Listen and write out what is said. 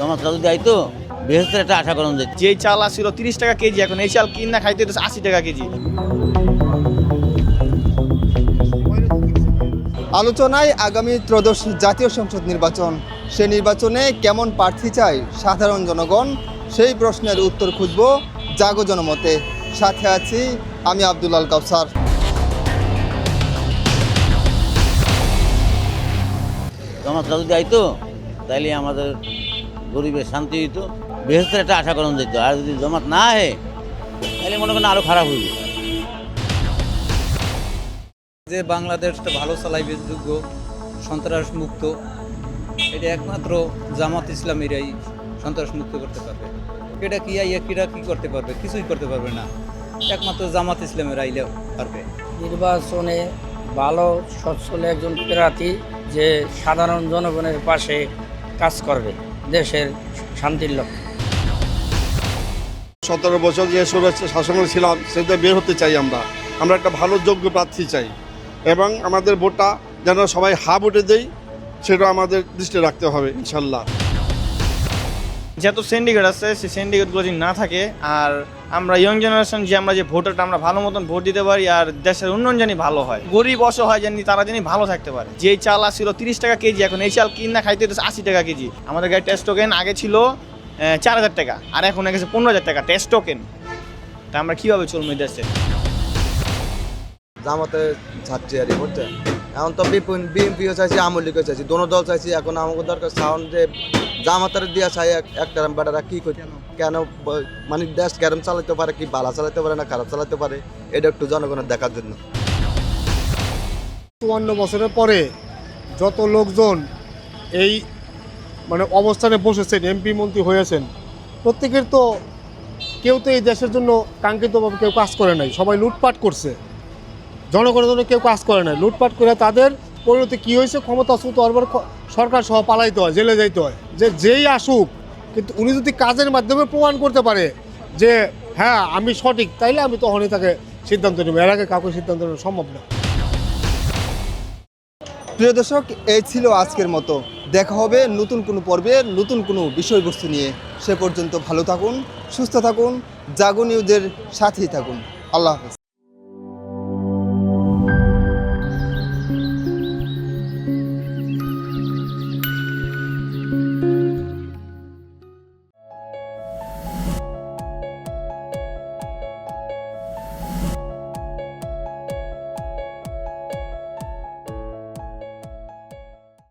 জামাতরা যদি আইতো বৃহস্পতি একটা আশা করেন যে যেই চাল আসছিল 30 টাকা কেজি, এখন এই চাল কিনা খাইতে 80 টাকা কেজি। আলোচনায় আগামী ত্রয়োদশ জাতীয় সংসদ নির্বাচন। সে নির্বাচনে কেমন প্রার্থী চায় সাধারণ জনগণ, সেই প্রশ্নের উত্তর খুঁজব জাগো জনমতে। সাথে আছি আমি আব্দুল আল কাউসার। জামাতরা যদি আইতো তাইলে আমাদের গরিবের শান্তি হইতো, বৃহস্পতি একটা আশা করেন যেত। আর যদি জামাত না আহে তাহলে মনে করেন আরো খারাপ হইবে। যে বাংলাদেশটা ভালো চালাইবে, যোগ্য সন্ত্রাস মুক্ত, এটা একমাত্র জামাত ইসলামীরাই সন্ত্রাস মুক্ত করতে পারবে। এটা কি কিরা কি করতে পারবে? কিছুই করতে পারবে না, একমাত্র জামাত ইসলামের আইলে পারবে। নির্বাচনে ভালো সচ্ছল একজন প্রার্থী যে সাধারণ জনগণের পাশে কাজ করবে দেশের শান্তির লক্ষ্যে। 17 বছর যে শাসনে ছিলাম সেটা বের হতে চাই। আমরা একটা ভালো যোগ্য প্রার্থী চাই এবং আমাদের ভোটটা যেন সবাই হা ভোটে দেই, সেটা আমাদের দৃষ্টি রাখতে হবে ইনশাল্লাহ। যত সিন্ডিকেট আছে সেই সিন্ডিকেটগুলো যদি না থাকে, আর আমরা ইয়ং জেনারেশন যে আমরা যে ভোটারটা আমরা ভালো মতন ভোট দিতে পারি, আর দেশের উন্নয়ন জানি ভালো হয়, গরিব অসহায় জানি তারা জানি ভালো থাকতে পারে। যেই চাল আসছিল 30 টাকা কেজি, এখন এই চাল কিনা খাইতে 80 টাকা কেজি। আমাদের গাড়ি টেস্ট টোকেন আগে ছিল 4000 টাকা, আর এখন হয়ে গেছে 15,000 টাকা টেস্ট টোকেন। তা আমরা কীভাবে চলবো এই দেশে? জামাতে ছাড়ছি আর বুঝছে। এখন তো বিএনপিও চাইছি, আওয়ামী লীগও চাইছি, দোনো দল চাইছি। এখন আমাকে দরকার সাউন্ড যে জামাতের দিয়া চাই একটা বেটারা কী করে কেন মানে দেশ ক্যারম চালাতে পারে, কি বালা চালাতে পারে না খারাপ চালাতে পারে, এটা একটু জনগণের দেখার জন্য। 54 বছরের পরে যত লোকজন এই মানে অবস্থানে বসেছেন, এমপি মন্ত্রী হয়েছেন, প্রত্যেকের তো কেউ তো এই দেশের জন্য কাঙ্ক্ষিতভাবে কেউ কাজ করে নাই, সবাই লুটপাট করছে। জনগণের জন্য কেউ কাজ করে নাই, লুটপাট করে তাদের পরিণতি কী হয়েছে, ক্ষমতাচ্যুত হওয়ার সরকার সহ পালাইতে হয়, জেলে যাইতে হয়। যেই আসুক, কিন্তু উনি যদি কাজের মাধ্যমে প্রমাণ করতে পারে যে হ্যাঁ আমি সঠিক, তাইলে আমি তখনই তাকে সিদ্ধান্ত নেব, এর আগে কাউকে সিদ্ধান্ত নেওয়া সম্ভব না। প্রিয় দর্শক, এই ছিল আজকের মতো। দেখা হবে নতুন কোনো পর্বে নতুন কোনো বিষয়বস্তু নিয়ে। সে পর্যন্ত ভালো থাকুন, সুস্থ থাকুন, জাগো নিউজের সাথেই থাকুন। আল্লাহ হাফেজ।